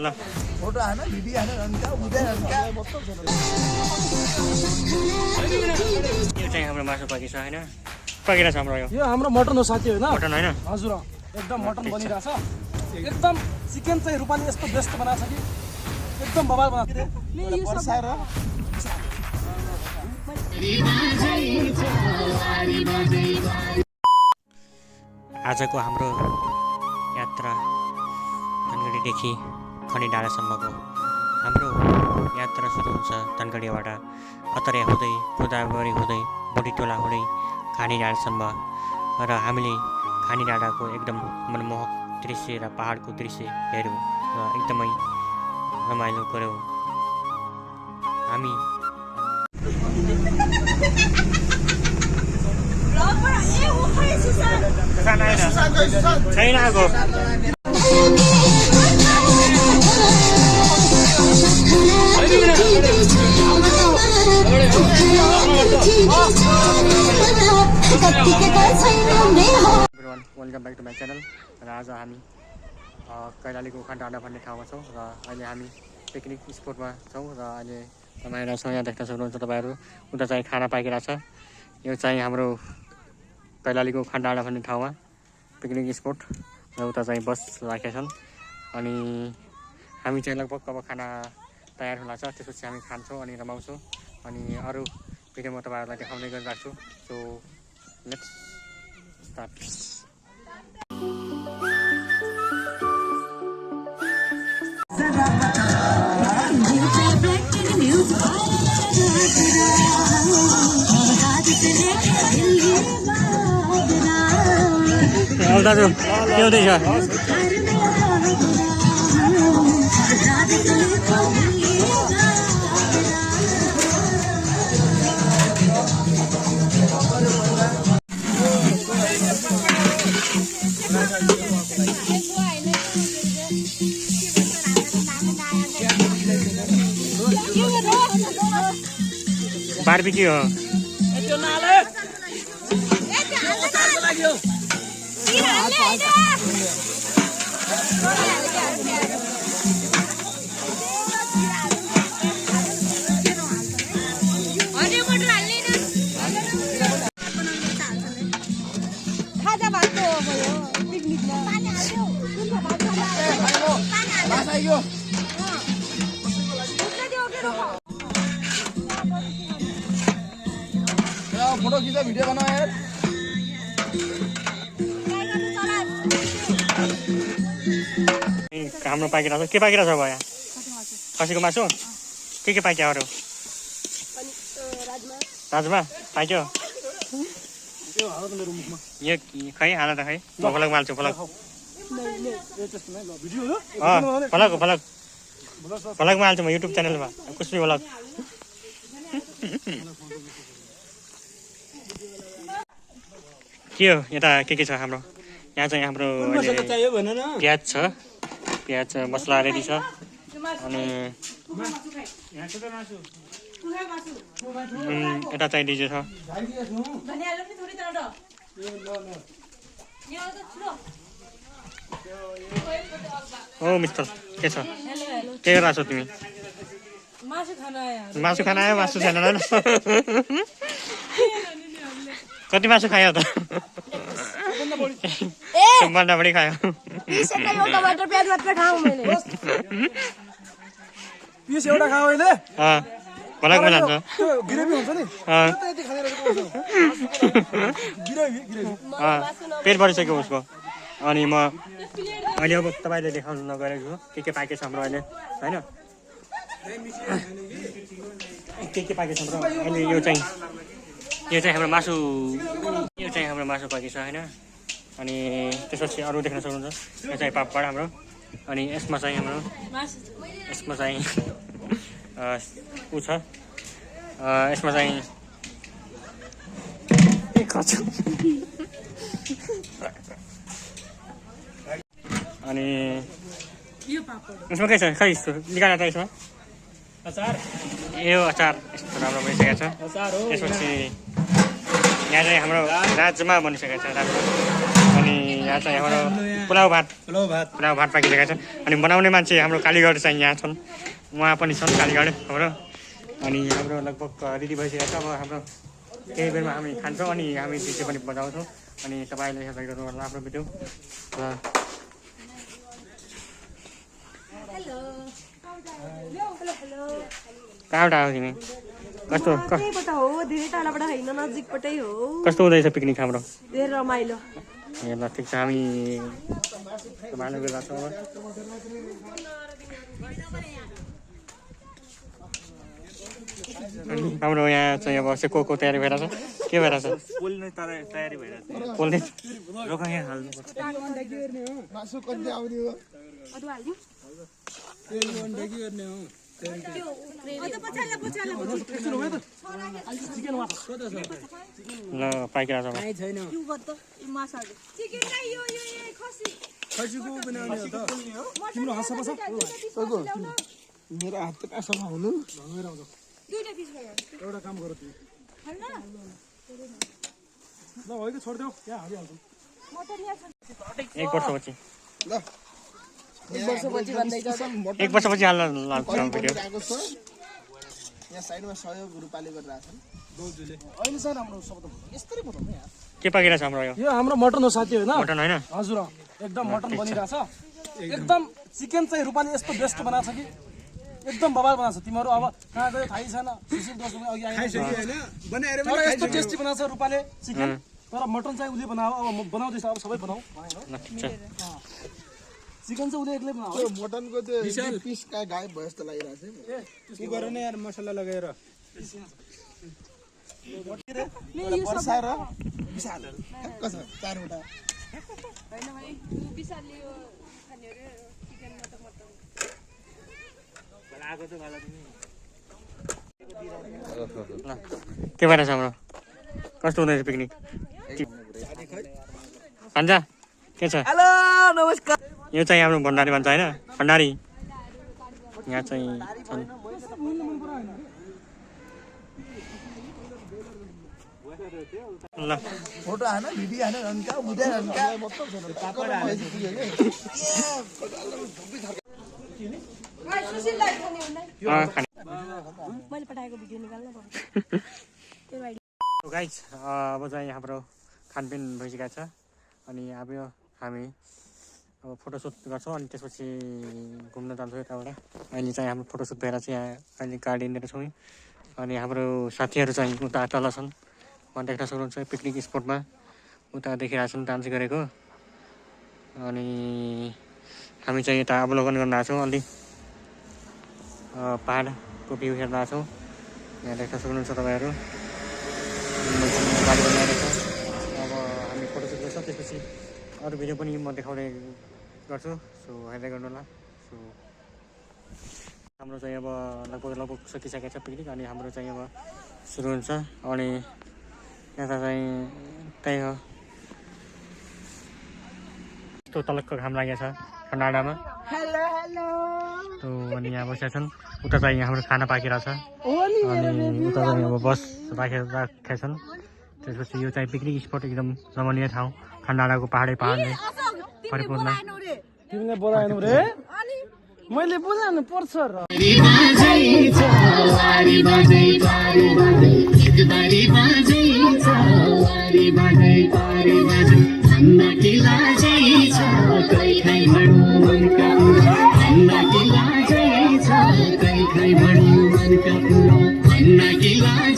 ल फोटो आएन भिडियो आएन रन्का बुझाइ रन्का यो चाहिँ हाम्रो मासु पाकी छ हैन पाकिरा छ हाम्रो यो हाम्रो मटन हो साथी हैन मटन हैन हजुर एकदम मटन बनिरहेछ एकदम चिकन चाहिँ रूपाले यस्तो बेस्ट बनाएको छ कि एकदम बबाल बनाएको बर्साएर आजको हाम्रो यात्रा धनगढीदेखि खनी डाँडासम्मको हाम्रो यात्रा सुरु हुन्छ धनगढीबाट अतरे हुँदै गोदावरी हुँदै बोडीटोला हुँदै खानी डाँडासम्म र हामीले खानी डाँडाको एकदम मनमोहक दृश्य र पहाडको दृश्य हेऱ्यौँ र एकदमै रमाइलो गऱ्यौँ हामी छैन आएको welcome back to my channel र आज हामी कैलालीको उखान डाँडा भन्ने ठाउँमा छौँ र अहिले हामी पिकनिक स्पोटमा छौँ र अहिले तपाईँहरू छौँ यहाँ देख्न सक्नुहुन्छ तपाईँहरू उता चाहिँ खाना पाइरहेको छ यो चाहिँ हाम्रो कैलालीको उखान डाँडा भन्ने ठाउँमा पिकनिक स्पोट र उता चाहिँ बस राखेका छन् अनि हामी चाहिँ लगभग अब खाना तयार होला छ त्यसपछि हामी खान्छौँ अनि रमाउँछौँ अनि अरू भिडियो म तपाईँहरूलाई देखाउने गरिरहेको छु सो लेट्स स्टार्ट दाजु के हुँदैछ बारबिक्यू हो फोटो खिच्दा भिडियो बनाऊ यार हाम्रो पाकिरहेको छ के पाकिरहेको छ भयो खसीको मासु के पाक्यो अरू राजमा पाक्यो यो खै हाल त खै फलक माल्छु फलक फलक फलक फलकमा हाल्छु म युट्युब च्यानलमा कुस्मी फलक के हो यता के छ हाम्रो यहाँ चाहिँ हाम्रो प्याज छ प्याज मसला रेडी छ अनि यता चाहिँ डिजे छ ओ मिस्टर के छ के गरिरहेको छौ तिमी मासु खाना आयो मासु छैन कति मासु खायो त सबभन्दा बढी खायो पिस एउटा खाऊ अहिले फलक बनाउँछ ग्रेभी हुन्छ नि पेट भरिसक्यो उसको अनि म अहिले अब तपाईँले देखाउनु नगरेको छु के पाकेछ हाम्रो अहिले होइन के पाकेछ हाम्रो अहिले यो चाहिँ हाम्रो मासु पाकेछ होइन अनि त्यसपछि अरू देख्न सक्नुहुन्छ यो चाहिँ पापड हाम्रो अनि यसमा चाहिँ हाम्रो ऊ छ यसमा चाहिँ अनि यसमा के छ खै निकाल त यसमा अचार यो अचार यस्तो राम्रो बनिसकेको छ त्यसपछि यहाँ चाहिँ हाम्रो राजमा बनिसकेको छ राम्रो अनि यहाँ चाहिँ हाम्रो पुलाउ भात पाकिरहेका छन् अनि बनाउने मान्छे हाम्रो कालीगढ चाहिँ यहाँ छन् उहाँ पनि छन् कालीगढ हाम्रो अनि हाम्रो लगभग रेडी भइसकेको छ अब हाम्रो केही बेरमा हामी खान्छौँ अनि हामी डिजे पनि बजाउँछौँ अनि तपाईँले हेर्दै गर्नु होला आफ्नो भिडियो र कहाँबाट आयो तिमी कस्तो कस्तो हुँदैछ पिकनिक हाम्रो रमाइलो ए ल ठिक छ हामी रमाइलो गरेर छौँ अब हाम्रो यहाँ चाहिँ अब सेकोको तयारी भइरहेछ के भइरहेछ पोल्ने तयारी भइरहेछ पोल्ने रोक यहाँ हाल्नुपर्छ मासु कति आउने हो ल पाइकिरहेछ मेरो हात त कहाँसम्म हुनु एउटा काम गर तिमी ल हो कि छोड्देऊ यहाँ हालिहाल्छौँ एक वर्षपछि ल एक वर्षपछि हाल्न लाग्छ भिडियो यहाँ साइडमा सहयोग रूपाले गरिरहेछन् अहिले सर हाम्रो शब्द यस्तै बताउनु यार के पाकिरहेछ हाम्रो यो हाम्रो मटन हो साथी होइन मटन होइन हजुर एकदम मटन बनिरहेछ एकदम चिकन चाहिँ रूपाले यस्तो बेस्ट बनाएको छ कि एकदम बवाल बनाएको छ तिमीहरू अब कहाँ गयो थाहै छैन सुशील दोष अघि आइसक्यो यस्तो टेस्टी बनाएको छ रूपाले चिकन तर मटन चाहिँ उसले बनायो अब म बनाउँदैछ अब सबै बनाऊ ल ठिक छ चिकन चाहिँ उसले एक्लै बनायो त्यो मटनको त्यो पिस कहाँ गायब भयो जस्तो लागिरहेको छ के गर न यार मसला लगाएर वर्षा र विशाल कसो चारवटा ल के भइरहेछ हाम्रो कस्तो हुँदैछ पिकनिक खान्छ के छ हेलो नमस्कार यो चाहिँ हाम्रो भण्डारी भन्छ होइन भण्डारी यहाँ चाहिँ छन् ल फोटो हान भिडियो हान रन्का बुझाइ रन्का मैले पठाएको भिडियो निकाल्न पर्छ गाइज अब चाहिँ हाम्रो खानपिन भइसकेको छ अनि अब यो हामी अब फोटोसुट गर्छौँ अनि त्यसपछि घुम्न जान्छौँ यताबाट अहिले चाहिँ हाम्रो फोटोसुट भएर चाहिँ यहाँ अहिले गाडी लिएर छौँ अनि हाम्रो साथीहरू चाहिँ उता तल छन् उहाँ देख्न सक्नुहुन्छ पिकनिक स्पटमा उता देखिरहेको छन् डान्स गरेको अनि हामी चाहिँ यता अवलोकन गर्न आएको छौँ अलि पहाडको भ्यू हेर्न आएको छौँ यहाँ देख्न सक्नुहुन्छ तपाईँहरू गाडी बनाइरहेको छ अब हामी फोटोसुट गर्छौँ त्यसपछि अरू भिडियो पनि म देखाउने गर्छु सो हेर्दै गर्नु होला सो हाम्रो चाहिँ अब लगभग सकिसकेको छ पिकनिक अनि हाम्रो चाहिँ अब सुरु हुन्छ अनि यता चाहिँ त्यही हो यस्तो तलक्क घाम लागेको छ ठन्डामा अनि यहाँ बसेका छन् उता चाहिँ हाम्रो खाना पाकिरहेको छ अनि उता चाहिँ अब बस राखेका छन् त्यसपछि यो चाहिँ पिकनिक स्पट एकदम रमणीय ठाउँ ठन्डाको पहाडले परिपूर्ण तिमीले बोलाएनौ रे मैले बोलाउनु पर्छ र Anna